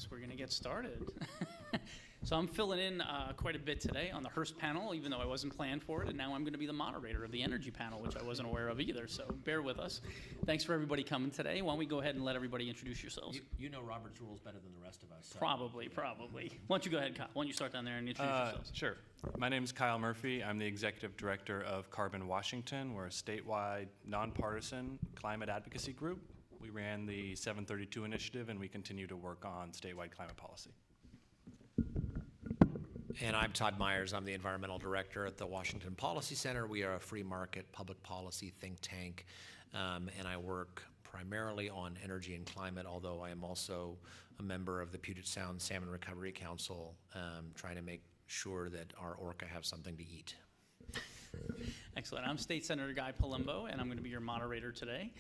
guess we're going to get started. So I'm filling in quite a bit today on the Hearst panel, even though I wasn't planned for it, and now I'm going to be the moderator of the energy panel, which I wasn't aware of either, so bear with us. Thanks for everybody coming today. Why don't we go ahead and let everybody introduce yourselves? You know Robert's rules better than the rest of us. So. Probably. Why don't you go ahead, Kyle? Why don't you start down there and introduce yourselves? Sure. My name is Kyle Murphy. I'm the Executive Director of Carbon Washington. We're a statewide, nonpartisan climate advocacy group. We ran the 732 initiative, and we continue to work on statewide climate policy. And I'm Todd Myers. I'm the Environmental Director at the Washington Policy Center. We are a free market public policy think tank, and I work primarily on energy and climate, although I am also a member of the Puget Sound Salmon Recovery Council, trying to make sure that our orca have something to eat. Excellent. I'm State Senator Guy Palumbo, and I'm going to be your moderator today.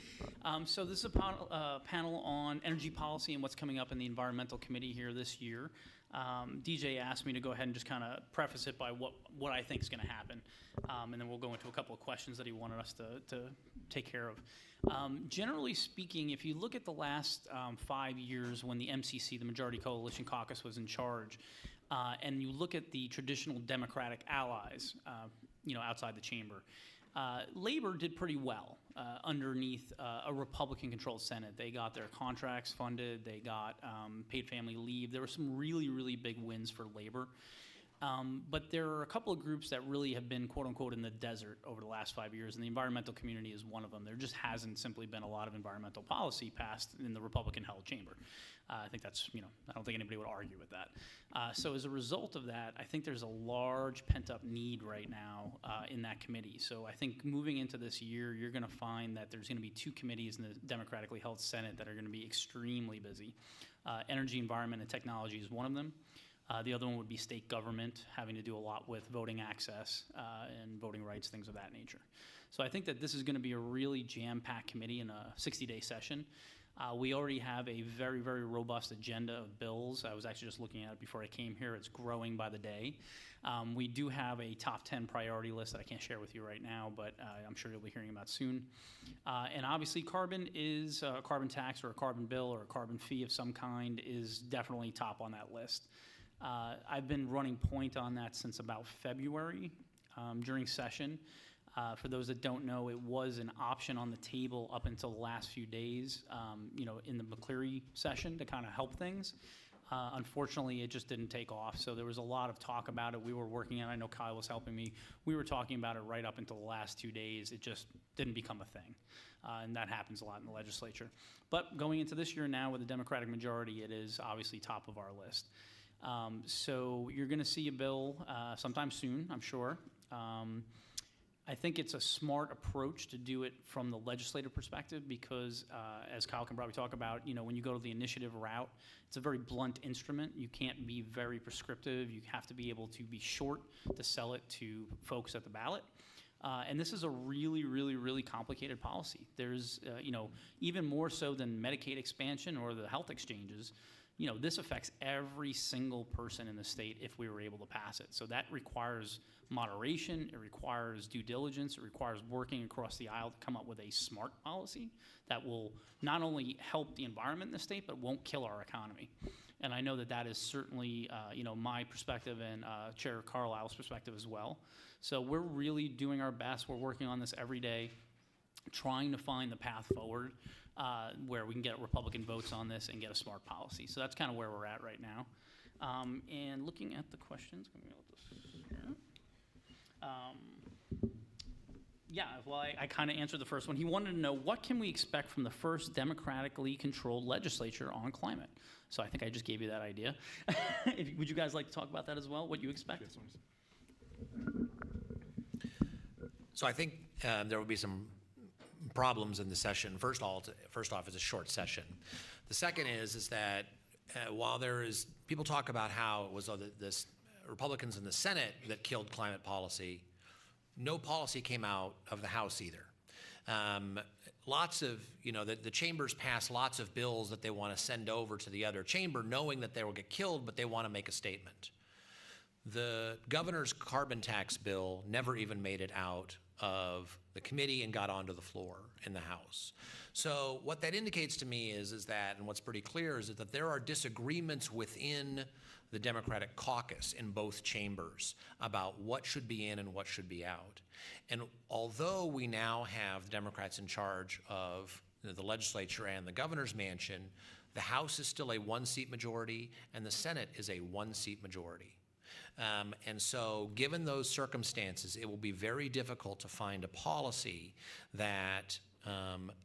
So this is a panel on energy policy and what's coming up in the Environmental Committee here this year. DJ asked me to go ahead and just kind of preface it by what I think is going to happen, and then we'll go into a couple of questions that he wanted us to take care of. Generally speaking, if you look at the last 5 years when the MCC, the Majority Coalition Caucus, was in charge, and you look at the traditional Democratic allies, outside the chamber, Labor did pretty well underneath a Republican-controlled Senate. They got their contracts funded. They got paid family leave. There were some really, really big wins for Labor. But there are a couple of groups that really have been, quote unquote, in the desert over the last 5 years, and the environmental community is one of them. There just hasn't simply been a lot of environmental policy passed in the Republican-held chamber. I think that's, I don't think anybody would argue with that. So as a result of that, I think there's a large pent-up need right now in that committee. So I think moving into this year, you're going to find that there's going to be two committees in the democratically held Senate that are going to be extremely busy. Energy, environment, and technology is one of them. The other one would be state government, having to do a lot with voting access and voting rights, things of that nature. So I think that this is going to be a really jam-packed committee in a 60-day session. We already have a very, very robust agenda of bills. I was actually just looking at it before I came here. It's growing by the day. We do have a top 10 priority list that I can't share with you right now, but I'm sure you'll be hearing about soon. And obviously carbon is a carbon tax or a carbon bill or a carbon fee of some kind is definitely top on that list. I've been running point on that since about February during session. For those that don't know, it was an option on the table up until the last few days, in the McCleary session to kind of help things. Unfortunately, it just didn't take off, so there was a lot of talk about it. We were working on it. I know Kyle was helping me. We were talking about it right up until the last 2 days. It just didn't become a thing, and that happens a lot in the legislature. But going into this year now with the Democratic majority, it is obviously top of our list. So you're going to see a bill sometime soon, I'm sure. I think it's a smart approach to do it from the legislative perspective because, as Kyle can probably talk about, when you go to the initiative route, it's a very blunt instrument. You can't be very prescriptive. You have to be able to be short to sell it to folks at the ballot. And this is a really, really, really complicated policy. There's, even more so than Medicaid expansion or the health exchanges, this affects every single person in the state if we were able to pass it. So that requires moderation, it requires due diligence, it requires working across the aisle to come up with a smart policy that will not only help the environment in the state, but won't kill our economy. And I know that that is certainly, my perspective and Chair Carlisle's perspective as well. So we're really doing our best. We're working on this every day, trying to find the path forward where we can get Republican votes on this and get a smart policy. So that's kind of where we're at right now. And looking at the questions, let me look this here. I kind of answered the first one. He wanted to know, what can we expect from the first democratically controlled legislature on climate? So I think I just gave you that idea. Would you guys like to talk about that as well, what you expect? So I think there will be some problems in the session. First off, it's a short session. The second is that while there is, people talk about how it was this Republicans in the Senate that killed climate policy, no policy came out of the House either. Lots of, the chambers pass lots of bills that they want to send over to the other chamber knowing that they will get killed, but they want to make a statement. The governor's carbon tax bill never even made it out of the committee and got onto the floor in the House. So what that indicates to me is that, and what's pretty clear is that there are disagreements within the Democratic caucus in both chambers about what should be in and what should be out. And although we now have Democrats in charge of the legislature and the governor's mansion, the House is still a one-seat majority and the Senate is a one-seat majority. And so given those circumstances, it will be very difficult to find a policy that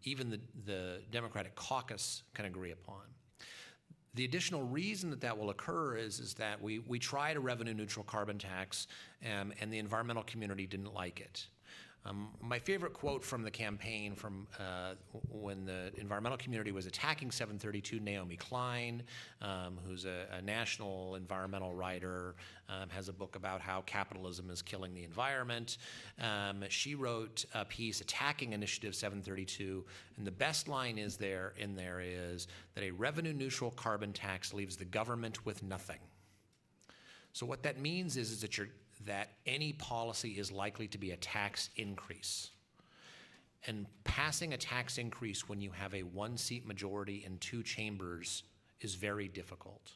even the Democratic caucus can agree upon. The additional reason that that will occur is that we tried a revenue-neutral carbon tax, and the environmental community didn't like it. My favorite quote from the campaign from when the environmental community was attacking 732, Naomi Klein, who's a national environmental writer, has a book about how capitalism is killing the environment. She wrote a piece attacking Initiative 732, and the best line is in there is that a revenue-neutral carbon tax leaves the government with nothing. So what that means is that any policy is likely to be a tax increase. And passing a tax increase when you have a one-seat majority in two chambers is very difficult.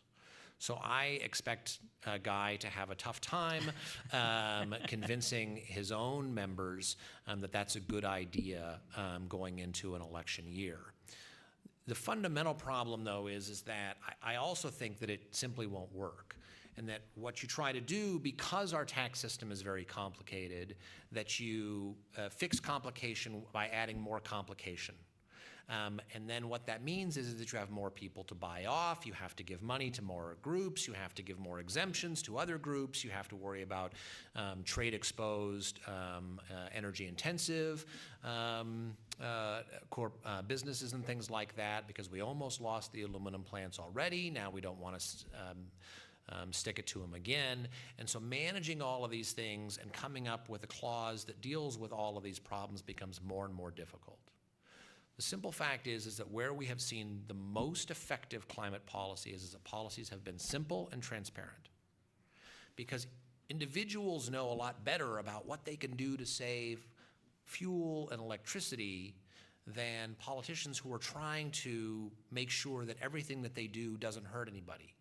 So I expect a guy to have a tough time convincing his own members that that's a good idea going into an election year. The fundamental problem, though, is that I also think that it simply won't work. And that what you try to do, because our tax system is very complicated, that you fix complication by adding more complication. And then what that means is that you have more people to buy off, you have to give money to more groups, you have to give more exemptions to other groups, you have to worry about trade-exposed, energy-intensive businesses and things like that, because we almost lost the aluminum plants already. Now we don't want to stick it to them again. And so managing all of these things and coming up with a clause that deals with all of these problems becomes more and more difficult. The simple fact is that where we have seen the most effective climate policy is that policies have been simple and transparent. Because individuals know a lot better about what they can do to save fuel and electricity than politicians who are trying to make sure that everything that they do doesn't hurt anybody.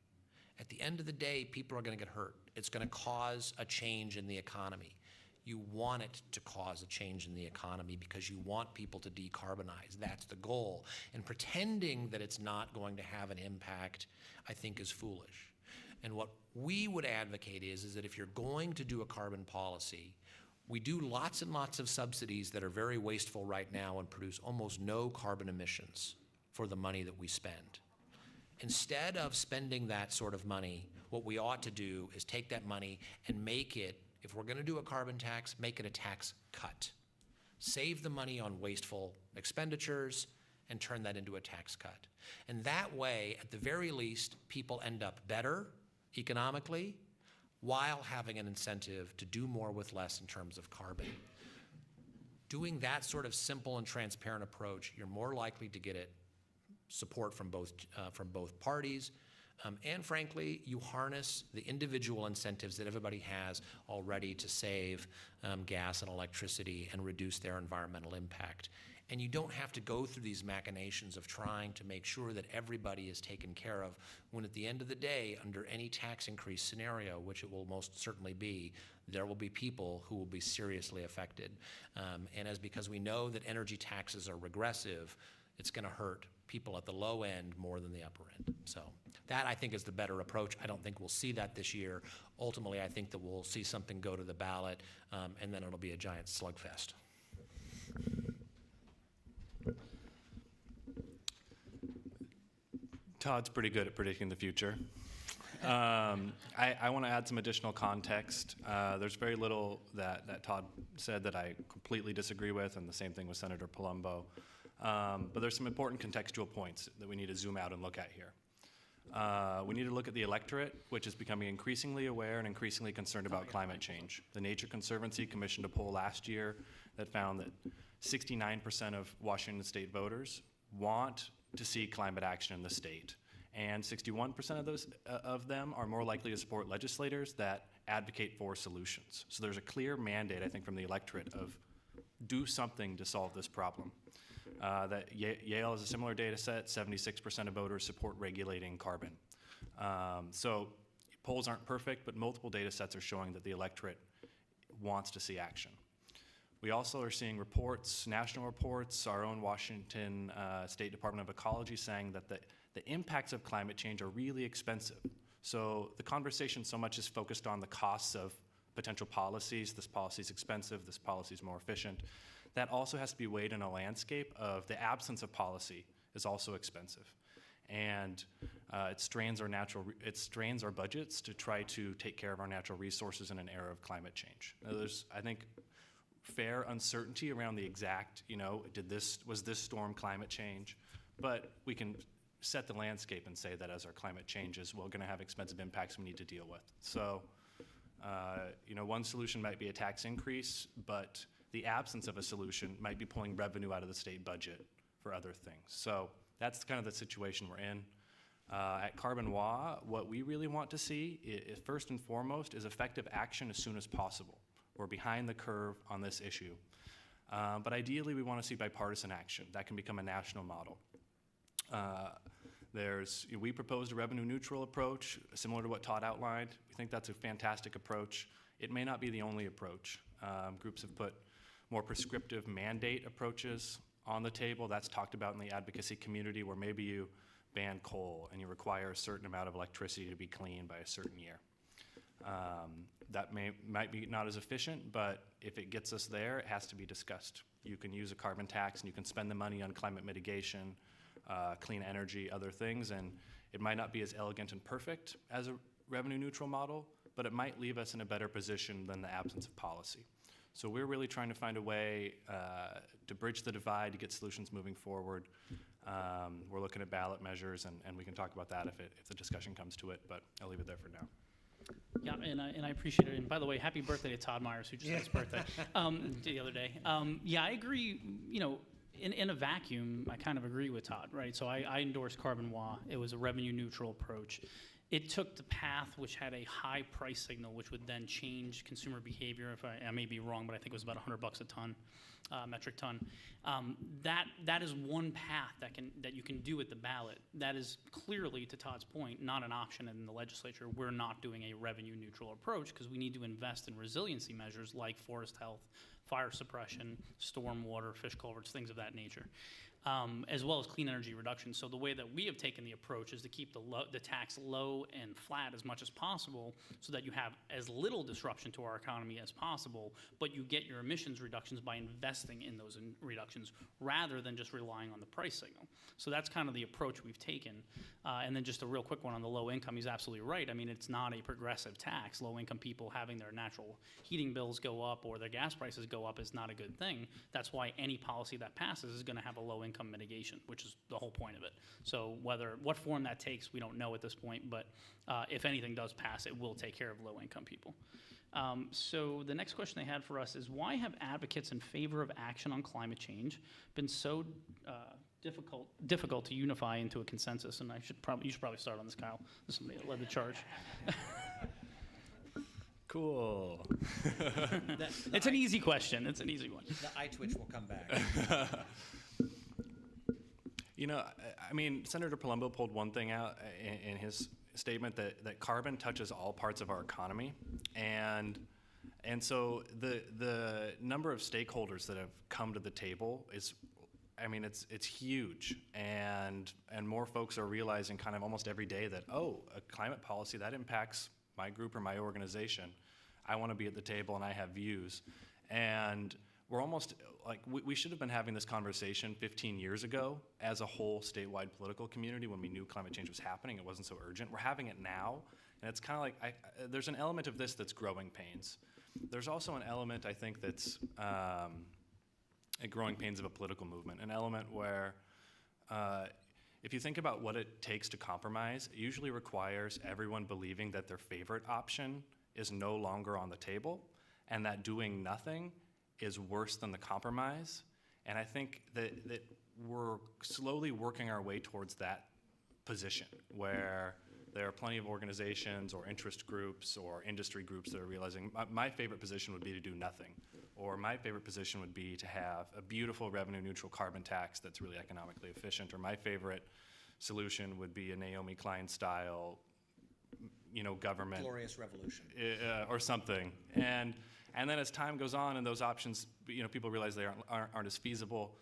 At the end of the day, people are going to get hurt. It's going to cause a change in the economy. You want it to cause a change in the economy because you want people to decarbonize. That's the goal. And pretending that it's not going to have an impact, I think, is foolish. And what we would advocate is that if you're going to do a carbon policy, we do lots and lots of subsidies that are very wasteful right now and produce almost no carbon emissions for the money that we spend. Instead of spending that sort of money, what we ought to do is take that money and make it, if we're going to do a carbon tax, make it a tax cut. Save the money on wasteful expenditures and turn that into a tax cut. And that way, at the very least, people end up better economically while having an incentive to do more with less in terms of carbon. Doing that sort of simple and transparent approach, you're more likely to get it support from both parties, and frankly, you harness the individual incentives that everybody has already to save gas and electricity and reduce their environmental impact. And you don't have to go through these machinations of trying to make sure that everybody is taken care of, when at the end of the day, under any tax increase scenario, which it will most certainly be, there will be people who will be seriously affected. And because we know that energy taxes are regressive, it's going to hurt people at the low end more than the upper end. So that, I think, is the better approach. I don't think we'll see that this year. Ultimately, I think that we'll see something go to the ballot, and then it'll be a giant slugfest. Todd's pretty good at predicting the future. I want to add some additional context. There's very little that Todd said that I completely disagree with, and the same thing with Senator Palumbo. But there's some important contextual points that we need to zoom out and look at here. We need to look at the electorate, which is becoming increasingly aware and increasingly concerned about climate change. The Nature Conservancy commissioned a poll last year that found that 69% of Washington state voters want to see climate action in the state. And 61% of them are more likely to support legislators that advocate for solutions. So there's a clear mandate, I think, from the electorate of do something to solve this problem. That Yale has a similar data set, 76% of voters support regulating carbon. So polls aren't perfect, but multiple data sets are showing that the electorate wants to see action. We also are seeing reports, national reports, our own Washington State Department of Ecology saying that the impacts of climate change are really expensive. So the conversation so much is focused on the costs of potential policies. This policy is expensive, this policy is more efficient. That also has to be weighed in a landscape of the absence of policy is also expensive. And it strains our budgets to try to take care of our natural resources in an era of climate change. Now, there's, I think, fair uncertainty around the exact, was this storm climate change? But we can set the landscape and say that as our climate changes, we're going to have expensive impacts we need to deal with. So, one solution might be a tax increase, but the absence of a solution might be pulling revenue out of the state budget for other things. So that's kind of the situation we're in. At Carbon Wa, what we really want to see, first and foremost, is effective action as soon as possible. We're behind the curve on this issue. But ideally, we want to see bipartisan action. That can become a national model. We proposed a revenue neutral approach, similar to what Todd outlined. We think that's a fantastic approach. It may not be the only approach. Groups have put more prescriptive mandate approaches on the table. That's talked about in the advocacy community, where maybe you ban coal and you require a certain amount of electricity to be clean by a certain year. That might be not as efficient, but if it gets us there, it has to be discussed. You can use a carbon tax and you can spend the money on climate mitigation, clean energy, other things, and it might not be as elegant and perfect as a revenue neutral model, but it might leave us in a better position than the absence of policy. So we're really trying to find a way to bridge the divide, to get solutions moving forward. We're looking at ballot measures, and we can talk about that if the discussion comes to it, but I'll leave it there for now. Yeah, and I appreciate it. And by the way, happy birthday to Todd Myers, who just had his birthday the other day. Yeah, I agree. In a vacuum, I kind of agree with Todd, right? So I endorsed Carbon Wa. It was a revenue neutral approach. It took the path which had a high price signal, which would then change consumer behavior. If I may be wrong, but I think it was about $100 a ton, metric ton. That is one path that you can do with the ballot. That is clearly, to Todd's point, not an option in the legislature. We're not doing a revenue neutral approach because we need to invest in resiliency measures like forest health, fire suppression, storm water, fish culverts, things of that nature. As well as clean energy reduction. So the way that we have taken the approach is to keep the tax low and flat as much as possible so that you have as little disruption to our economy as possible, but you get your emissions reductions by investing in those reductions rather than just relying on the price signal. So that's kind of the approach we've taken. And then just a real quick one on the low income, he's absolutely right. I mean, it's not a progressive tax. Low income people having their natural heating bills go up or their gas prices go up is not a good thing. That's why any policy that passes is going to have a low income mitigation, which is the whole point of it. So what form that takes, we don't know at this point, but if anything does pass, it will take care of low income people. So the next question they had for us is, why have advocates in favor of action on climate change been so difficult to unify into a consensus? And you should probably start on this, Kyle. There's somebody that led the charge. Cool. It's an easy question. It's an easy one. The eye twitch will come back. I mean, Senator Palumbo pulled one thing out in his statement that carbon touches all parts of our economy, and so the number of stakeholders that have come to the table is, it's huge, and more folks are realizing kind of almost every day that, a climate policy that impacts my group or my organization. I want to be at the table and I have views, and we're almost like we should have been having this conversation 15 years ago as a whole statewide political community when we knew climate change was happening. It wasn't so urgent. We're having it now, and it's kind of like there's an element of this that's growing pains. There's also an element, I think, that's growing pains of a political movement, an element where if you think about what it takes to compromise, it usually requires everyone believing that their favorite option is no longer on the table and that doing nothing is worse than the compromise. And I think that we're slowly working our way towards that position where There are plenty of organizations or interest groups or industry groups that are realizing my favorite position would be to do nothing, or my favorite position would be to have a beautiful revenue neutral carbon tax that's really economically efficient, or my favorite solution would be a Naomi Klein style, government Glorious revolution. or something. And then as time goes on and those options, people realize they aren't as feasible,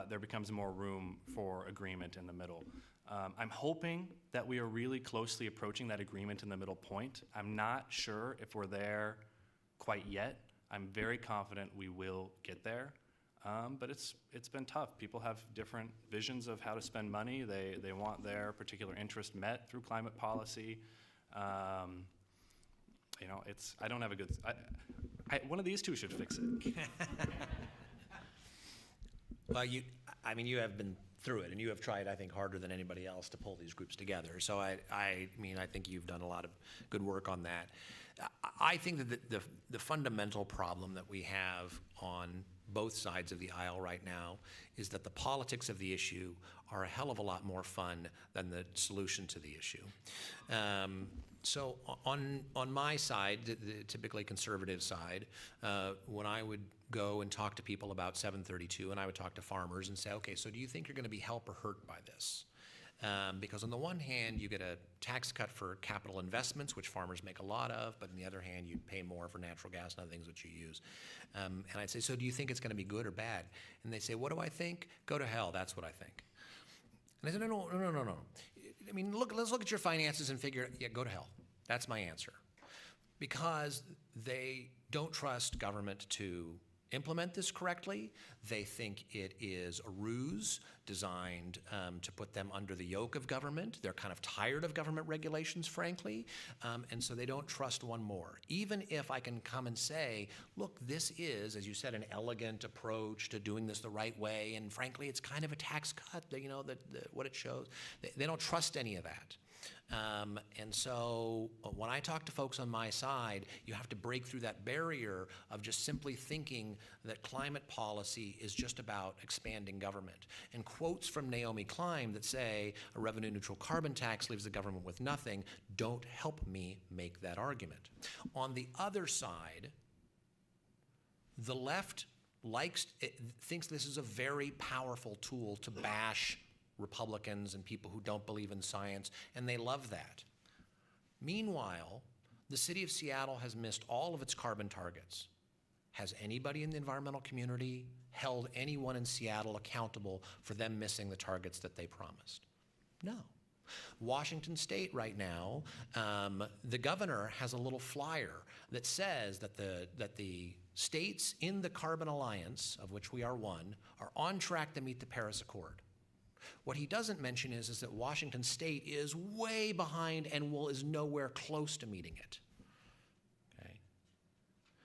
there becomes more room for agreement in the middle. I'm hoping that we are really closely approaching that agreement in the middle point. I'm not sure if we're there quite yet. I'm very confident we will get there. But it's been tough. People have different visions of how to spend money. They want their particular interest met through climate policy. I don't have a good. One of these two should fix it. Well, you have been through it, and you have tried, I think, harder than anybody else to pull these groups together. So I think you've done a lot of good work on that. I think that the fundamental problem that we have on both sides of the aisle right now is that the politics of the issue are a hell of a lot more fun than the solution to the issue. So on my side, the typically conservative side, when I would go and talk to people about 732, and I would talk to farmers and say, okay, so do you think you're going to be helped or hurt by this? Because on the one hand, you get a tax cut for capital investments, which farmers make a lot of, but on the other hand, you'd pay more for natural gas and other things which you use. And I'd say, so do you think it's going to be good or bad? And they say, what do I think? Go to hell, that's what I think. And I said, no. I mean, let's look at your finances and figure, yeah, go to hell. That's my answer. Because they don't trust government to implement this correctly. They think it is a ruse designed to put them under the yoke of government. They're kind of tired of government regulations, frankly, and so they don't trust one more. Even if I can come and say, look, this is, as you said, an elegant approach to doing this the right way, and frankly, it's kind of a tax cut, what it shows. They don't trust any of that. And so when I talk to folks on my side, you have to break through that barrier of just simply thinking that climate policy is just about expanding government. And quotes from Naomi Klein that say a revenue neutral carbon tax leaves the government with nothing don't help me make that argument. On the other side, the left thinks this is a very powerful tool to bash Republicans and people who don't believe in science, and they love that. Meanwhile, the city of Seattle has missed all of its carbon targets. Has anybody in the environmental community held anyone in Seattle accountable for them missing the targets that they promised? No. Washington State right now, the governor has a little flyer that says that the states in the Carbon Alliance, of which we are one, are on track to meet the Paris Accord. What he doesn't mention is that Washington State is way behind and is nowhere close to meeting it. Okay?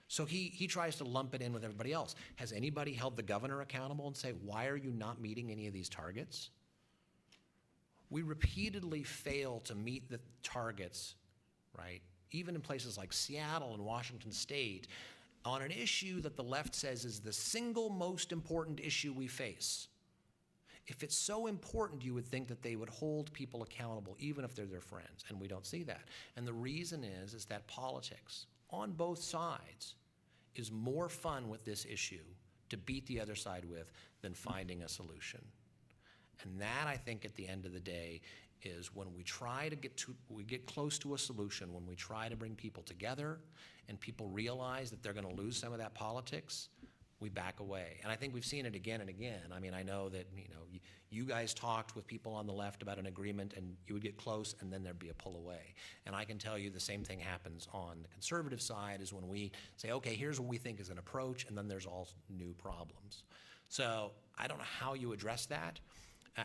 So he tries to lump it in with everybody else. Has anybody held the governor accountable and say, why are you not meeting any of these targets? We repeatedly fail to meet the targets, right? Even in places like Seattle and Washington State, on an issue that the left says is the single most important issue we face. If it's so important, you would think that they would hold people accountable, even if they're their friends, and we don't see that. And the reason is that politics, on both sides, is more fun with this issue to beat the other side with than finding a solution. And that, I think, at the end of the day, is when we try to get close to a solution, when we try to bring people together, and people realize that they're going to lose some of that politics, we back away. And I think we've seen it again and again. I mean, I know that, you guys talked with people on the left about an agreement, and you would get close, and then there'd be a pull away. And I can tell you the same thing happens on the conservative side, is when we say, okay, here's what we think is an approach, and then there's all new problems. So I don't know how you address that.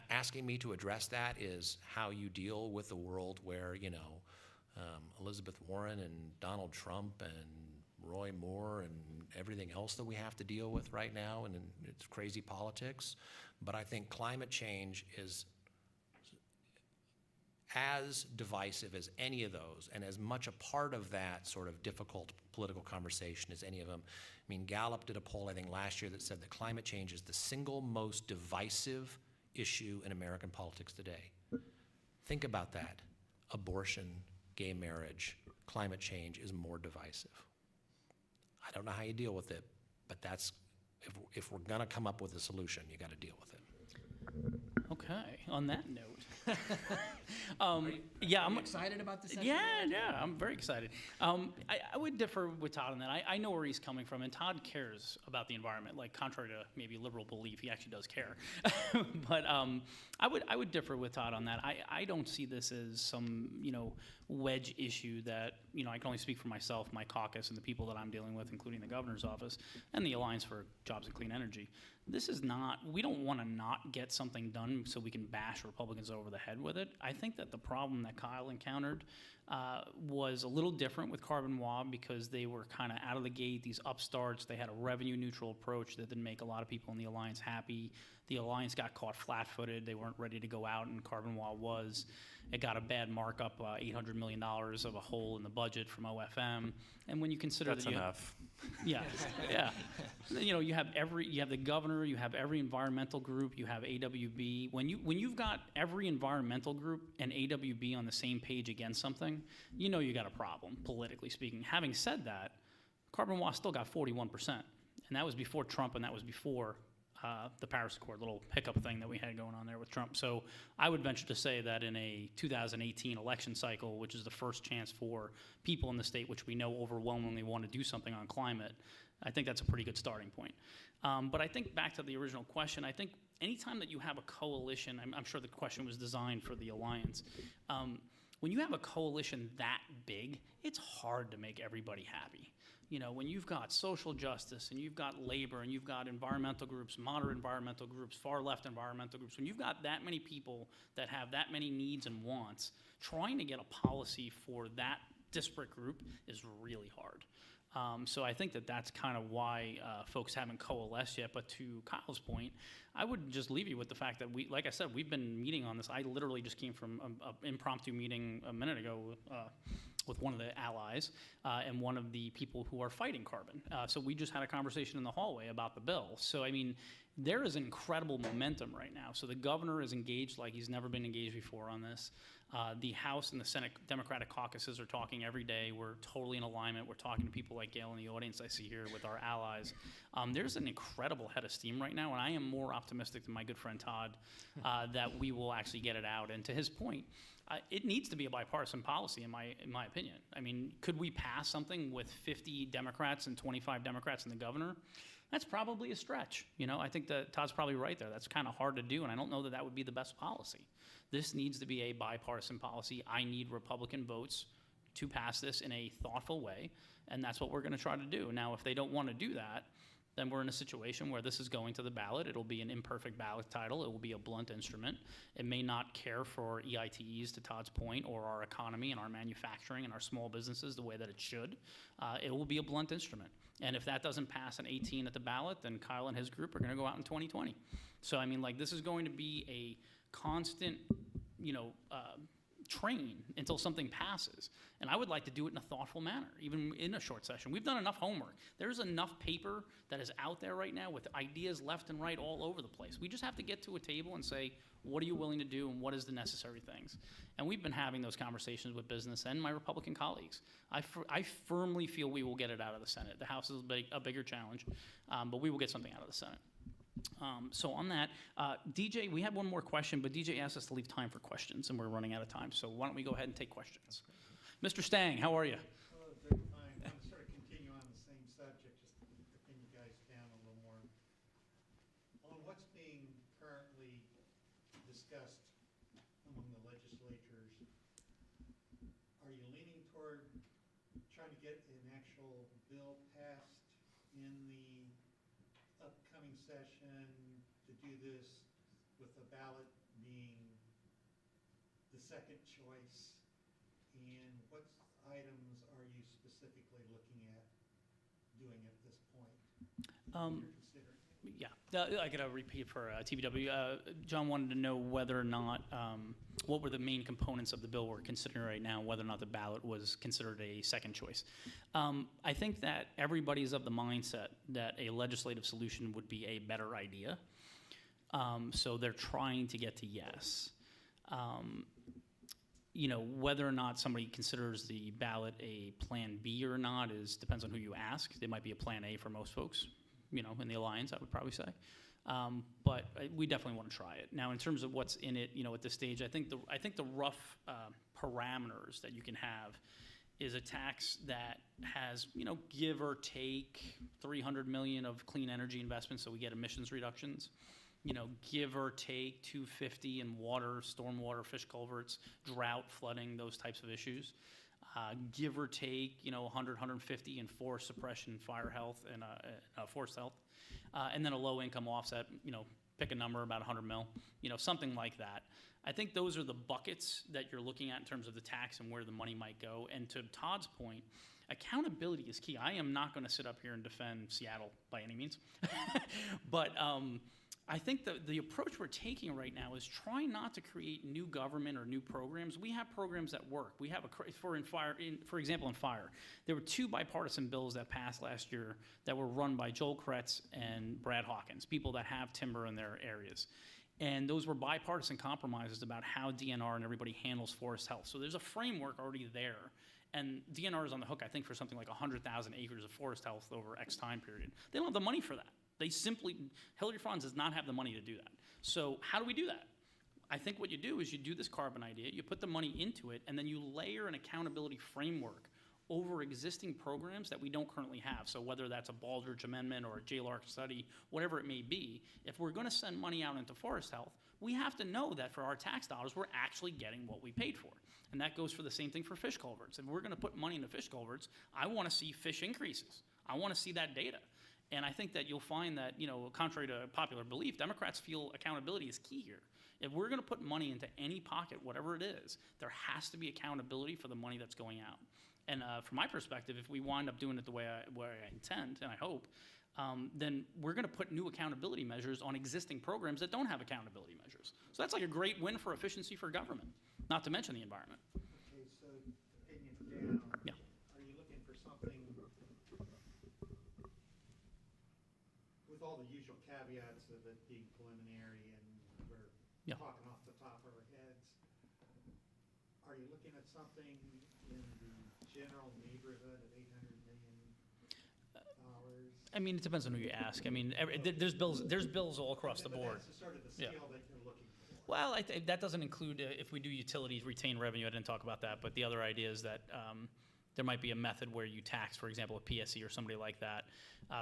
Asking me to address that is how you deal with a world where, Elizabeth Warren and Donald Trump and Roy Moore and everything else that we have to deal with right now, and it's crazy politics. But I think climate change is as divisive as any of those, and as much a part of that sort of difficult political conversation as any of them. I mean, Gallup did a poll, I think, last year that said that climate change is the single most divisive issue in American politics today. Think about that. abortion, gay marriage, climate change is more divisive. I don't know how you deal with it, but that's, if we're gonna come up with a solution, you gotta deal with it. Okay, on that note. Yeah, I'm excited about this. Yeah, I'm very excited. I would differ with Todd on that. I know where he's coming from, and Todd cares about the environment, like contrary to maybe liberal belief, he actually does care. But I would differ with Todd on that. I don't see this as some, wedge issue that, I can only speak for myself, my caucus, and the people that I'm dealing with, including the governor's office and the Alliance for Jobs and Clean Energy. This is not, we don't want to not get something done so we can bash Republicans over the head with it. I think that the problem that Kyle encountered was a little different with Carbon WAB because they were kind of out of the gate, these upstarts. They had a revenue neutral approach that didn't make a lot of people in the Alliance happy. The Alliance got caught flat-footed. They weren't ready to go out, and Carbon WAB was. It got a bad markup, $800 million of a hole in the budget from OFM. And when you consider That's that enough. yeah, yeah. You have the governor, you have every environmental group, you have AWB. When you've got every environmental group and AWB on the same page against something, you got a problem, politically speaking. Having said that, Carbon WAB still got 41%, and that was before Trump, and that was before the Paris Accord, little hiccup thing that we had going on there with Trump. So I would venture to say that in a 2018 election cycle, which is the first chance for people in the state, which we know overwhelmingly want to do something on climate, I think that's a pretty good starting point. But I think back to the original question, I think anytime that you have a coalition, I'm sure the question was designed for the Alliance, when you have a coalition that big, it's hard to make everybody happy. When you've got social justice and you've got labor and you've got environmental groups, moderate environmental groups, far left environmental groups, when you've got that many people that have that many needs and wants, trying to get a policy for that disparate group is really hard. So I think that that's kind of why folks haven't coalesced yet. But to Kyle's point, I would just leave you with the fact that like I said, we've been meeting on this. I literally just came from an impromptu meeting a minute ago with one of the allies and one of the people who are fighting carbon. So we just had a conversation in the hallway about the bill. So, there is incredible momentum right now. So the governor is engaged like he's never been engaged before on this. The House and the Senate Democratic caucuses are talking every day. We're totally in alignment. We're talking to people like Gail in the audience I see here with our allies. There's an incredible head of steam right now, and I am more optimistic than my good friend Todd that we will actually get it out. And to his point, it needs to be a bipartisan policy, in my opinion. Could we pass something with 50 Democrats and 25 Democrats and the governor? That's probably a stretch. I think that Todd's probably right there. That's kind of hard to do, and I don't know that that would be the best policy. This needs to be a bipartisan policy. I need Republican votes to pass this in a thoughtful way, and that's what we're going to try to do. Now, if they don't want to do that, then we're in a situation where this is going to the ballot. It'll be an imperfect ballot title. It will be a blunt instrument. It may not care for EITEs, to Todd's point, or our economy and our manufacturing and our small businesses the way that it should. It will be a blunt instrument. And if that doesn't pass an 18 at the ballot, then Kyle and his group are going to go out in 2020. So, this is going to be a constant, train until something passes. And I would like to do it in a thoughtful manner, even in a short session. We've done enough homework. There's enough paper that is out there right now with ideas left and right all over the place. We just have to get to a table and say, what are you willing to do and what is the necessary things? And we've been having those conversations with business and my Republican colleagues. I firmly feel we will get it out of the Senate. The House is a bigger challenge, but we will get something out of the Senate. So on that, DJ, we have one more question, but DJ asked us to leave time for questions, and we're running out of time. So why don't we go ahead and take questions? Mr. Stang, how are you? Hello, very fine. I'm going to sort of continue on the same subject, just to pin you guys down a little more. On what's being currently discussed among the legislatures, are you leaning toward trying to get an actual bill passed in the upcoming session to do this with the ballot being the second choice? And what items are you specifically looking at doing at this point? You're considering? Yeah, I got to repeat for TBW. John wanted to know whether or not, what were the main components of the bill we're considering right now, whether or not the ballot was considered a second choice. I think that everybody's of the mindset that a legislative solution would be a better idea. So they're trying to get to yes. whether or not somebody considers the ballot a plan B or not depends on who you ask. It might be a plan A for most folks, in the alliance, I would probably say. But we definitely want to try it. Now, in terms of what's in it, at this stage, I think the rough parameters that you can have is a tax that has, give or take 300 million of clean energy investments, so we get emissions reductions. Give or take 250 in water, stormwater, fish culverts, drought, flooding, those types of issues. Give or take, 100, 150 in forest suppression, fire health, and forest health. And then a low income offset, pick a number, about 100 mil, something like that. I think those are the buckets that you're looking at in terms of the tax and where the money might go. And to Todd's point, accountability is key. I am not going to sit up here and defend Seattle by any means. But I think the approach we're taking right now is trying not to create new government or new programs. We have programs that work. We have for example, in fire, there were 2 bipartisan bills that passed last year that were run by Joel Kretz and Brad Hawkins, people that have timber in their areas. And those were bipartisan compromises about how DNR and everybody handles forest health. So there's a framework already there. And DNR is on the hook, I think, for something like 100,000 acres of forest health over X time period. They don't have the money for that. Hillary Franz does not have the money to do that. So how do we do that? I think what you do is you do this carbon idea, you put the money into it, and then you layer an accountability framework over existing programs that we don't currently have. So whether that's a Baldrige Amendment or a JLARC study, whatever it may be, if we're going to send money out into forest health, we have to know that for our tax dollars, we're actually getting what we paid for. And that goes for the same thing for fish culverts. If we're going to put money into fish culverts, I want to see fish increases. I want to see that data. And I think that you'll find that, contrary to popular belief, Democrats feel accountability is key here. If we're going to put money into any pocket, whatever it is, there has to be accountability for the money that's going out. And from my perspective, if we wind up doing it the way I intend, and I hope, then we're going to put new accountability measures on existing programs that don't have accountability measures. So that's like a great win for efficiency for government, not to mention the environment. Okay, so opinion down. Yeah. Are you looking for something with all the usual caveats of it being preliminary and we're talking off the top of our heads? Are you looking at something in the general neighborhood of $800 million? I mean, it depends on who you ask. I mean, there's bills all across the board. That's sort of the scale that you're looking for. Well, that doesn't include if we do utilities retain revenue. I didn't talk about that, but the other idea is that there might be a method where you tax, for example, a PSE or somebody like that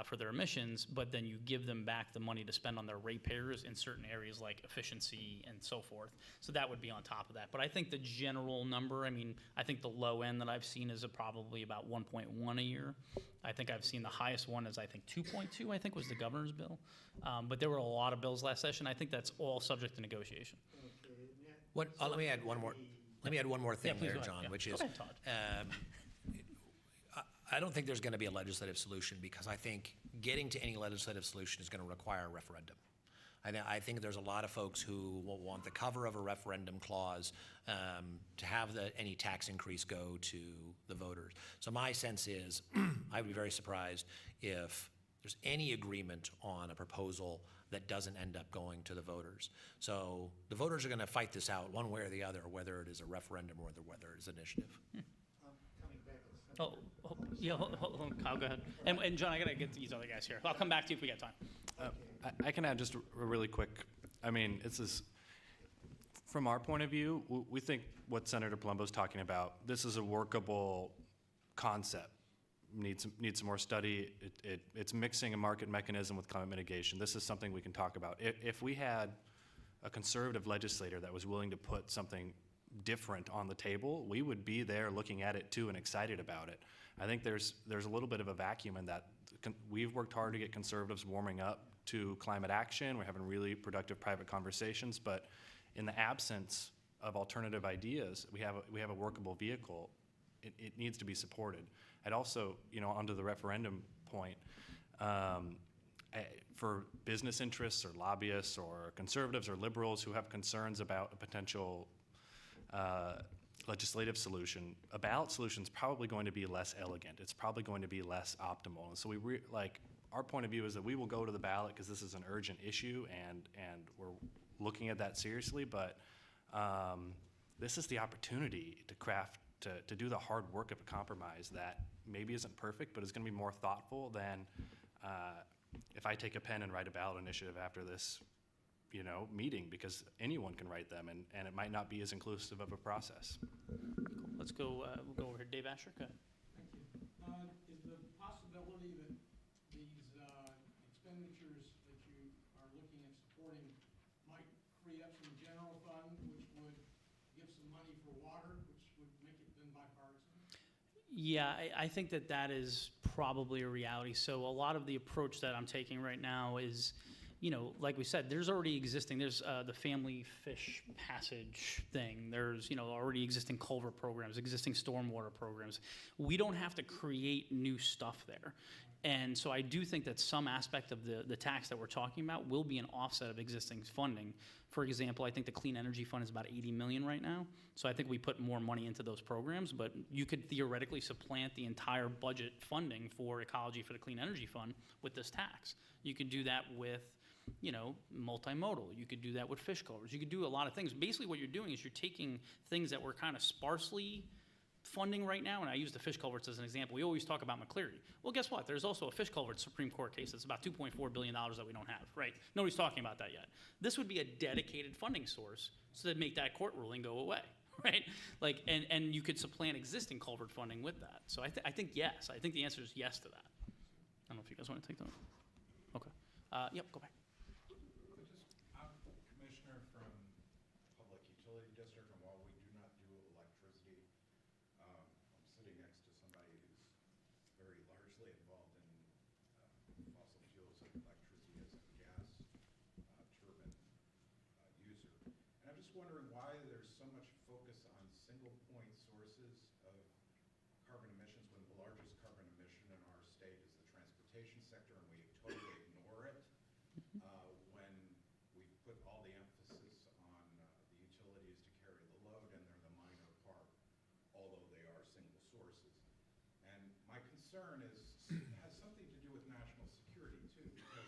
for their emissions, but then you give them back the money to spend on their ratepayers in certain areas like efficiency and so forth. So that would be on top of that. But I think the general number, I think the low end that I've seen is probably about 1.1 a year. I think I've seen the highest one is 2.2, I think was the governor's bill. But there were a lot of bills last session. I think that's all subject to negotiation. Okay, Let me add one more. Let me add one more thing please there, go ahead. John, Yeah. which Go is ahead, Todd. I don't think there's going to be a legislative solution because I think getting to any legislative solution is going to require a referendum. I think there's a lot of folks who will want the cover of a referendum clause to have any tax increase go to the voters. So my sense is I would be very surprised if there's any agreement on a proposal that doesn't end up going to the voters. So the voters are going to fight this out one way or the other, whether it is a referendum or whether it is initiative. coming back at some Hold on, Kyle, go ahead. And John, I got to get these other guys here. I'll come back to you if we got time. I can add just a really quick, this is, from our point of view, we think what Senator Palumbo's talking about, this is a workable concept. Needs some more study. It's mixing a market mechanism with climate mitigation. This is something we can talk about. If we had a conservative legislator that was willing to put something different on the table, we would be there looking at it too and excited about it. I think there's a little bit of a vacuum in that. We've worked hard to get conservatives warming up to climate action. We're having really productive private conversations, but in the absence of alternative ideas, we have a workable vehicle. It needs to be supported. I'd also, onto the referendum point, for business interests or lobbyists or conservatives or liberals who have concerns about a potential legislative solution, a ballot solution is probably going to be less elegant. It's probably going to be less optimal. And so our point of view is that we will go to the ballot because this is an urgent issue and we're looking at that seriously. But this is the opportunity to craft, to do the hard work of a compromise that maybe isn't perfect, but is going to be more thoughtful than if I take a pen and write a ballot initiative after this, meeting, because anyone can write them, and it might not be as inclusive of a process. Let's go, we'll go over here. Dave Asher, go ahead. Thank you. Is the possibility that these expenditures that you are looking at supporting might free up some general fund, which would give some money for water, which would make it then bipartisan? Yeah, I think that is probably a reality. So a lot of the approach that I'm taking right now is, like we said, there's already existing, there's the family fish passage thing. There's, already existing culvert programs, existing stormwater programs. We don't have to create new stuff there. And so I do think that some aspect of the tax that we're talking about will be an offset of existing funding. For example, I think the Clean Energy Fund is about 80 million right now. So I think we put more money into those programs, but you could theoretically supplant the entire budget funding for ecology for the Clean Energy Fund with this tax. You could do that with, multimodal. You could do that with fish culverts. You could do a lot of things. Basically what you're doing is you're taking things that were kind of sparsely funding right now, and I use the fish culverts as an example. We always talk about McCleary. Well, guess what? There's also a fish culvert Supreme Court case that's about $2.4 billion that we don't have, right? Nobody's talking about that yet. This would be a dedicated funding source so that make that court ruling go away, right? And you could supplant existing culvert funding with that. So I think yes. I think the answer is yes to that. I don't know if you guys want to take that. Okay. Yep, go back. I'm Commissioner from Public Utility District, and while we do not do electricity, I'm sitting next to somebody who's very largely involved in fossil fuels and electricity as a gas turbine user. And I'm just wondering why there's so much focus on single point sources of carbon emissions when the largest carbon emission in our state is the transportation sector, and we totally ignore it. When we put all the emphasis on the utilities to carry the load, and they're the minor part, although they are single sources. And my concern has something to do with national security too, because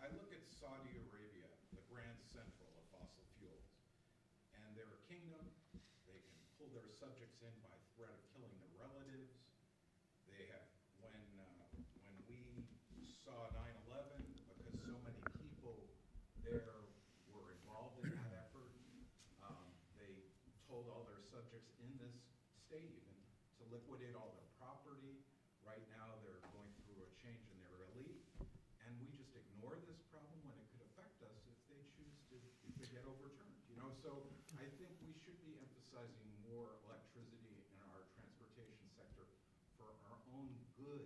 I look at Saudi Arabia, the grand central of fossil fuels, and they're a kingdom. They can pull their subjects in by threat of killing their relatives. They have, when we saw 9/11, because so many people there were involved in that effort, they told all their subjects in this state even to liquidate all their property. Right now they're going through a change in their elite, and we just ignore this problem when it could affect us if they choose to, if they get overturned, So I think we should be emphasizing more electricity in our transportation sector for our own good,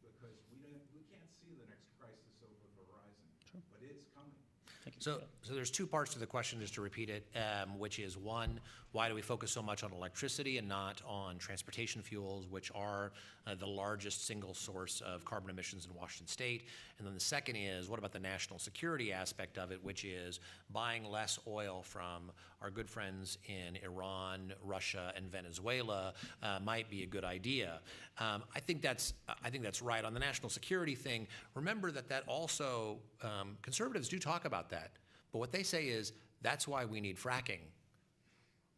because we can't see the next crisis over the horizon, but it's coming. Thank you. So there's two parts to the question, just to repeat it, which is one, why do we focus so much on electricity and not on transportation fuels, which are the largest single source of carbon emissions in Washington State? And then the second is, what about the national security aspect of it, which is buying less oil from our good friends in Iran, Russia, and Venezuela might be a good idea. I think that's right. On the national security thing, remember that also, conservatives do talk about that. But what they say is, that's why we need fracking,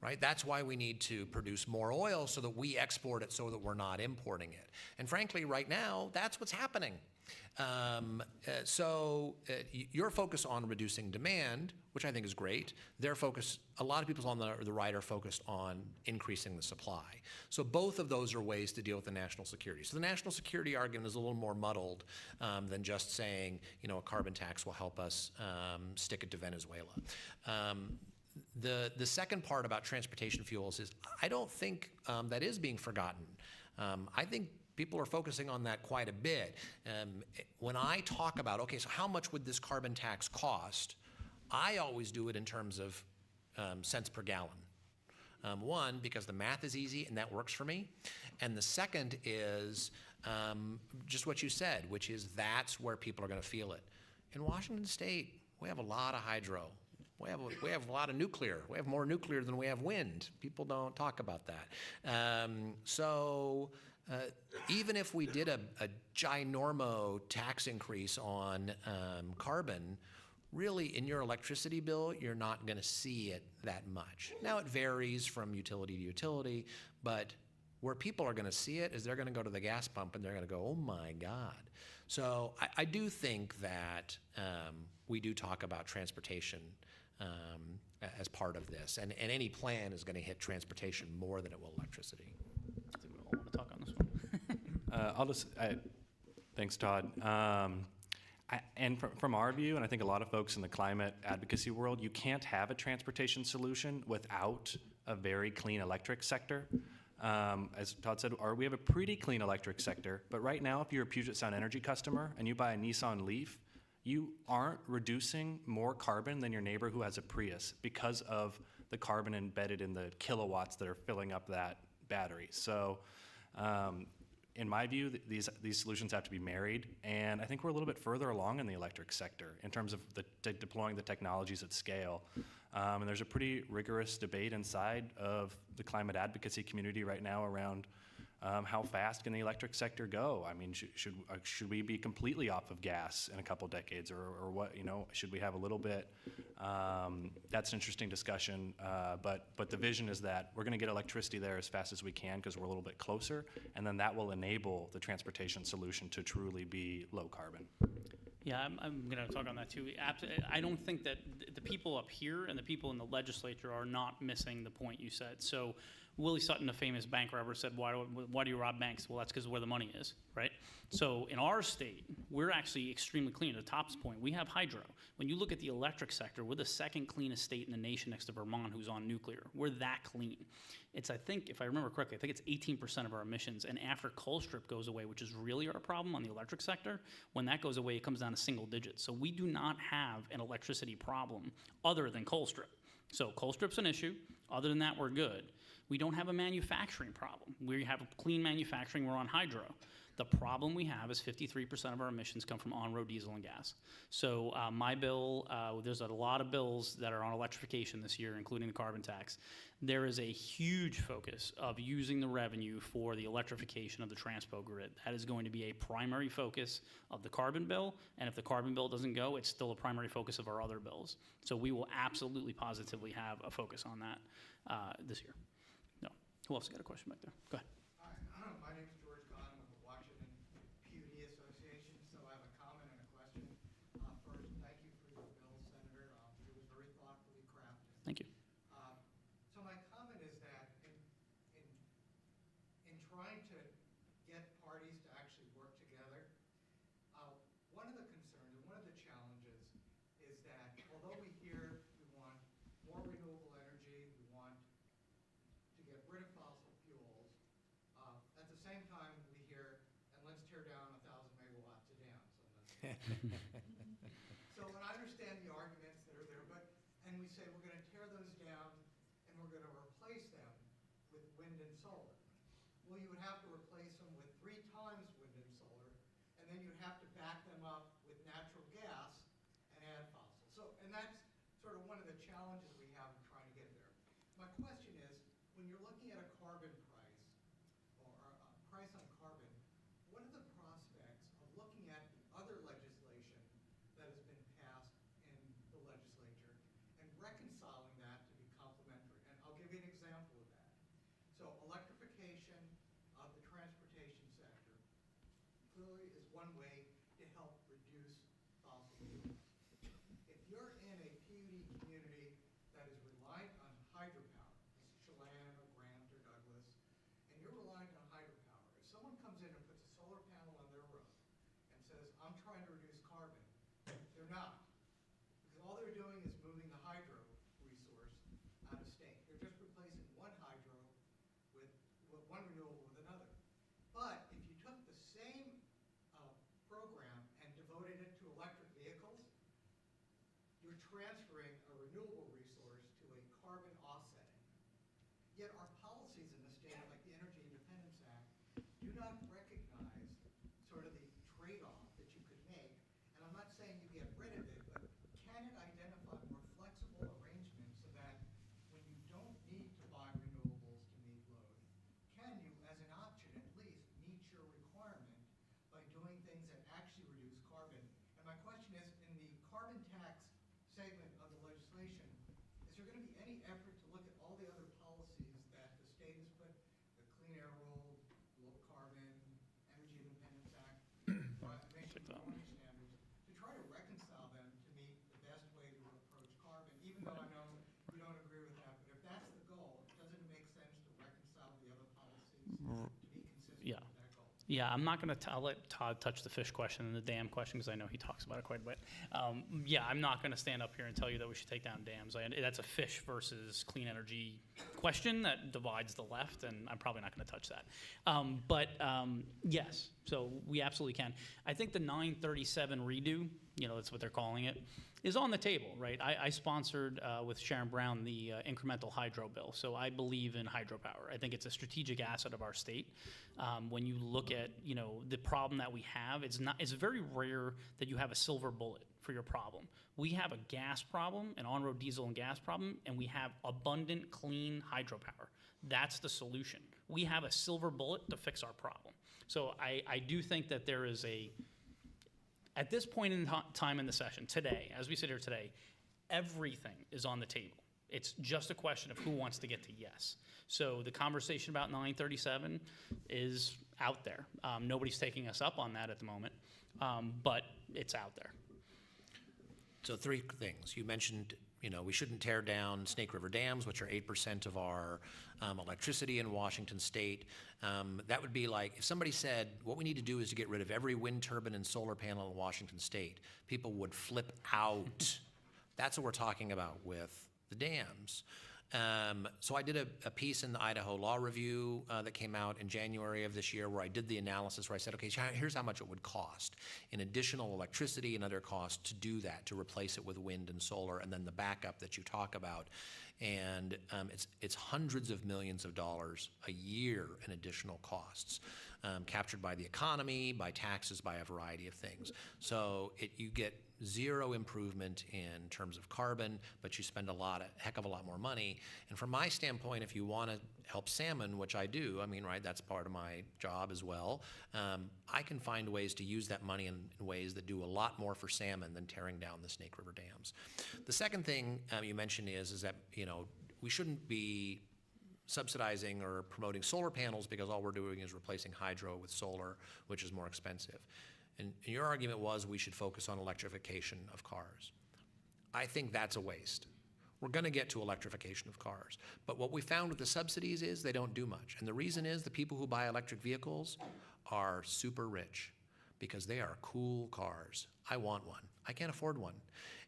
right? That's why we need to produce more oil so that we export it so that we're not importing it. And frankly, right now, that's what's happening. Your focus on reducing demand, which I think is great, their focus, a lot of people on the right are focused on increasing the supply. So both of those are ways to deal with the national security. So the national security argument is a little more muddled than just saying, a carbon tax will help us stick it to Venezuela. The second part about transportation fuels is, I don't think that is being forgotten. I think people are focusing on that quite a bit. When I talk about, okay, so how much would this carbon tax cost? I always do it in terms of cents per gallon. One, because the math is easy and that works for me. And the second is just what you said, which is that's where people are going to feel it. In Washington State, we have a lot of hydro. We have a lot of nuclear. We have more nuclear than we have wind. People don't talk about that. Even if we did a ginormo tax increase on carbon, really in your electricity bill, you're not going to see it that much. Now, it varies from utility to utility, but where people are going to see it is they're going to go to the gas pump and they're going to go, oh my God. So I do think that we do talk about transportation as part of this, and any plan is going to hit transportation more than it will electricity. I think we all want to talk on this one. Thanks, Todd. And from our view, and I think a lot of folks in the climate advocacy world, you can't have a transportation solution without a very clean electric sector. As Todd said, we have a pretty clean electric sector, but right now, if you're a Puget Sound Energy customer and you buy a Nissan Leaf, you aren't reducing more carbon than your neighbor who has a Prius because of the carbon embedded in the kilowatts that are filling up that battery. So, in my view, these solutions have to be married, and I think we're a little bit further along in the electric sector in terms of deploying the technologies at scale. And there's a pretty rigorous debate inside of the climate advocacy community right now around how fast can the electric sector go? I mean, should we be completely off of gas in a couple decades, or what? Should we have a little bit? That's an interesting discussion. But the vision is that we're going to get electricity there as fast as we can because we're a little bit closer, and then that will enable the transportation solution to truly be low carbon. Yeah, I'm going to talk on that too. I don't think that the people up here and the people in the legislature are not missing the point you said. So Willie Sutton, a famous bank robber, said, why do you rob banks? Well, that's because of where the money is, right? So in our state, we're actually extremely clean. To Top's point, we have hydro. When you look at the electric sector, we're the second cleanest state in the nation next to Vermont, who's on nuclear. We're that clean. It's, I think, if I remember correctly, I think it's 18% of our emissions. And after Colstrip goes away, which is really our problem on the electric sector, when that goes away, it comes down to single digits. So we do not have an electricity problem other than Colstrip. So Colstrip's an issue. Other than that, we're good. We don't have a manufacturing problem. We have clean manufacturing. We're on hydro. The problem we have is 53% of our emissions come from on-road diesel and gas. So my bill, there's a lot of bills that are on electrification this year, including the carbon tax. There is a huge focus of using the revenue for the electrification of the transpo grid. That is going to be a primary focus of the carbon bill, and if the carbon bill doesn't go, it's still a primary focus of our other bills. So we will absolutely positively have a focus on that this year. No. Who else got a question back there? Go ahead. Hi, my name is George Kahn. I'm with the Washington PUD Association, so I have a comment and a question. First, thank you for your bill, Senator. It was very thoughtfully crafted. Thank you. So my comment is that in trying to get parties to actually work together, one of the concerns and one of the challenges is that although we hear we want more renewable energy, we want to get rid of fossil fuels, at the same time we hear, and let's tear down 1,000 megawatts of dams. So, and I understand the arguments that are there, and we say we're going to tear those down and we're going to replace them with wind and solar. Well, you would have to replace them with 3 times wind and solar, and then you'd have to back them up with natural gas and add fossil. So, and that's sort of one of the challenges we have in trying to get there. My question is, when you're looking at a carbon price, or a price on carbon, what are the prospects of looking at the other legislation that has been passed in the legislature and reconciling that to be complementary? And I'll give you an example of that. So electrification of the transportation sector clearly is one way to help reduce fossil fuels. If you're in a PUD community that is reliant on hydropower, Chelan or Grant or Douglas, and you're reliant on hydropower, if someone comes in and puts a solar panel on their roof and says, I'm trying to reduce carbon, they're not. Because all they're doing is moving the hydro resource out of state. They're just replacing one hydro with one renewable with another. But if you took the same program and devoted it to electric vehicles, you're transferring a renewable resource to a carbon offsetting. Yet our policies in the state, like the Energy Independence Act, do not recognize sort of the trade-off that you could make. And I'm not saying you get rid of it, but can it identify more flexible arrangements so that when you don't need to buy renewables to meet load, can you, as an option, at least meet your requirement by doing things that actually reduce carbon? And my question is, in the carbon tax segment of the legislation, is there going to be any effort to look at all the other policies that the state has put, the Clean Air Rule, Low Carbon, Energy Independence Act, emission reporting standards, to try to reconcile them to meet the best way to approach carbon, even though I know you don't agree with that, but if that's the goal, doesn't it make sense to reconcile the other policies to be consistent Yeah. with that goal? Yeah, I'm not going to, I'll let Todd touch the fish question and the dam question because I know he talks about it quite a bit. Yeah, I'm not going to stand up here and tell you that we should take down dams. That's a fish versus clean energy question that divides the left, and I'm probably not going to touch that. Yes, so we absolutely can. I think the 937 redo, that's what they're calling it, is on the table, right? I sponsored with Sharon Brown the incremental hydro bill, so I believe in hydropower. I think it's a strategic asset of our state. When you look at the problem that we have, it's very rare that you have a silver bullet for your problem. We have a gas problem, an on-road diesel and gas problem, and we have abundant, clean hydropower. That's the solution. We have a silver bullet to fix our problem. So I do think that there is at this point in time in the session, today, as we sit here today, everything is on the table. It's just a question of who wants to get to yes. So the conversation about 937 is out there. Nobody's taking us up on that at the moment, but it's out there. So 3 things. You mentioned, we shouldn't tear down Snake River dams, which are 8% of our electricity in Washington state. That would be like if somebody said, what we need to do is to get rid of every wind turbine and solar panel in Washington state. People would flip out. That's what we're talking about with the dams. So I did a piece in the Idaho Law Review that came out in January of this year where I did the analysis where I said, okay, so here's how much it would cost in additional electricity and other costs to do that, to replace it with wind and solar, and then the backup that you talk about. And it's hundreds of millions of dollars a year in additional costs, captured by the economy, by taxes, by a variety of things. So you get zero improvement in terms of carbon, but you spend a heck of a lot more money. And from my standpoint, if you want to help salmon, which I do, right, that's part of my job as well, I can find ways to use that money in ways that do a lot more for salmon than tearing down the Snake River dams. The second thing you mentioned is that, we shouldn't be subsidizing or promoting solar panels because all we're doing is replacing hydro with solar, which is more expensive. And your argument was we should focus on electrification of cars. I think that's a waste. We're going to get to electrification of cars. But what we found with the subsidies is they don't do much. And the reason is the people who buy electric vehicles are super rich because they are cool cars. I want one. I can't afford one.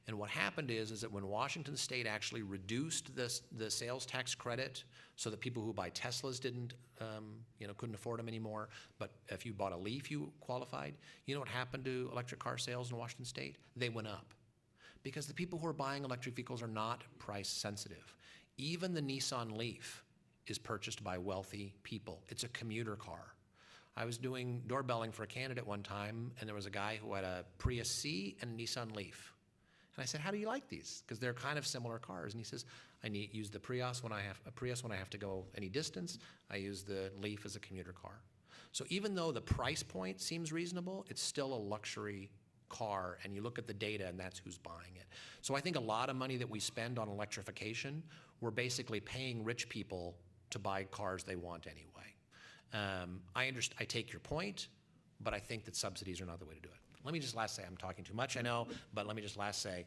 And what happened is that when Washington State actually reduced the sales tax credit so that people who buy Teslas couldn't afford them anymore, but if you bought a Leaf, you qualified, you know what happened to electric car sales in Washington State? They went up. Because the people who are buying electric vehicles are not price sensitive. Even the Nissan Leaf is purchased by wealthy people. It's a commuter car. I was doing doorbelling for a candidate one time, and there was a guy who had a Prius C and a Nissan Leaf. And I said, how do you like these? Because they're kind of similar cars. And he says, I use the Prius when I have to go any distance. I use the Leaf as a commuter car. So even though the price point seems reasonable, it's still a luxury car, and you look at the data, and that's who's buying it. So I think a lot of money that we spend on electrification, we're basically paying rich people to buy cars they want anyway. I take your point, but I think that subsidies are not the way to do it. Let me just last say, I'm talking too much, I know, but let me just last say,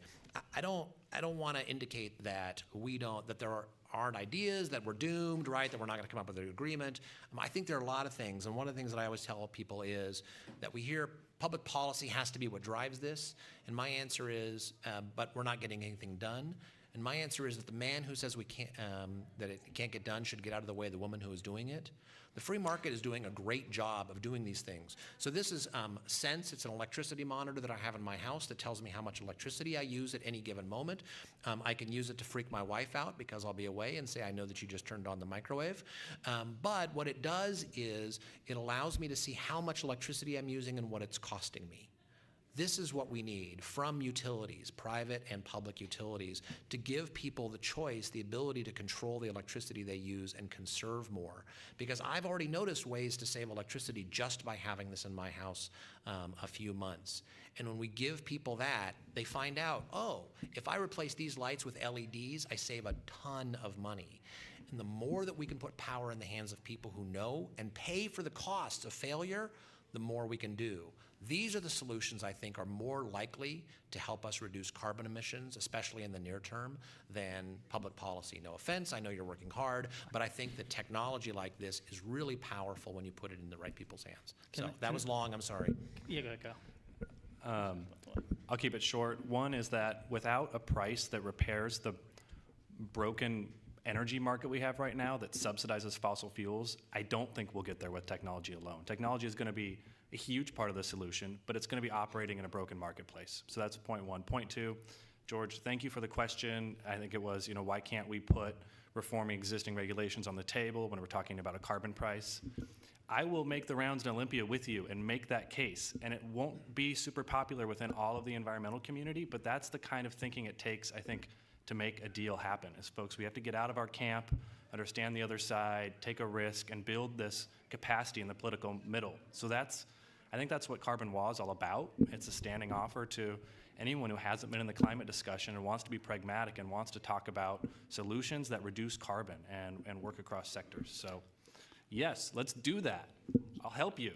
I don't want to indicate that that there aren't ideas, that we're doomed, right, that we're not going to come up with an agreement. I think there are a lot of things, and one of the things that I always tell people is that we hear public policy has to be what drives this, and my answer is, but we're not getting anything done. And my answer is that the man who says that it can't get done should get out of the way of the woman who is doing it. The free market is doing a great job of doing these things. So this is Sense. It's an electricity monitor that I have in my house that tells me how much electricity I use at any given moment. I can use it to freak my wife out because I'll be away and say, I know that you just turned on the microwave. But what it does is it allows me to see how much electricity I'm using and what it's costing me. This is what we need from utilities, private and public utilities, to give people the choice, the ability to control the electricity they use and conserve more. Because I've already noticed ways to save electricity just by having this in my house a few months. And when we give people that, they find out, oh, if I replace these lights with LEDs, I save a ton of money. And the more that we can put power in the hands of people who know and pay for the costs of failure, the more we can do. These are the solutions I think are more likely to help us reduce carbon emissions, especially in the near term, than public policy. No offense, I know you're working hard, but I think that technology like this is really powerful when you put it in the right people's hands. So that was long, I'm sorry. Yeah, go ahead, Kyle. I'll keep it short. One is that without a price that repairs the broken energy market we have right now that subsidizes fossil fuels, I don't think we'll get there with technology alone. Technology is going to be a huge part of the solution, but it's going to be operating in a broken marketplace. So that's point one. Point two, George, thank you for the question. I think it was, why can't we put reforming existing regulations on the table when we're talking about a carbon price? I will make the rounds in Olympia with you and make that case, and it won't be super popular within all of the environmental community, but that's the kind of thinking it takes, I think, to make a deal happen. Is folks, we have to get out of our camp, understand the other side, take a risk, and build this capacity in the political middle. So I think that's what Carbon Law is all about. It's a standing offer to anyone who hasn't been in the climate discussion and wants to be pragmatic and wants to talk about solutions that reduce carbon and work across sectors. So yes, let's do that. I'll help you.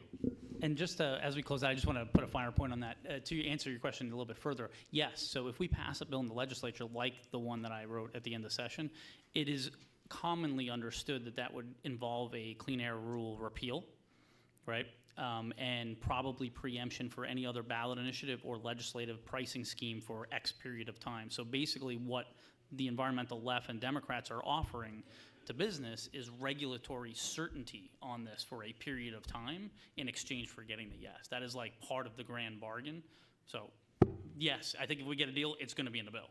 And just as we close out, I just want to put a finer point on that. To answer your question a little bit further, yes, so if we pass a bill in the legislature like the one that I wrote at the end of the session, it is commonly understood that that would involve a clean air rule repeal, right? And probably preemption for any other ballot initiative or legislative pricing scheme for X period of time. So basically what the environmental left and Democrats are offering to business is regulatory certainty on this for a period of time in exchange for getting the yes. That is like part of the grand bargain. So yes, I think if we get a deal, it's going to be in the bill.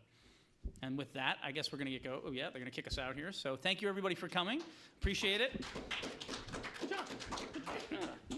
And with that, I guess we're going to go. Oh yeah, they're going to kick us out here. So thank you everybody for coming. Appreciate it. Good job. Good job.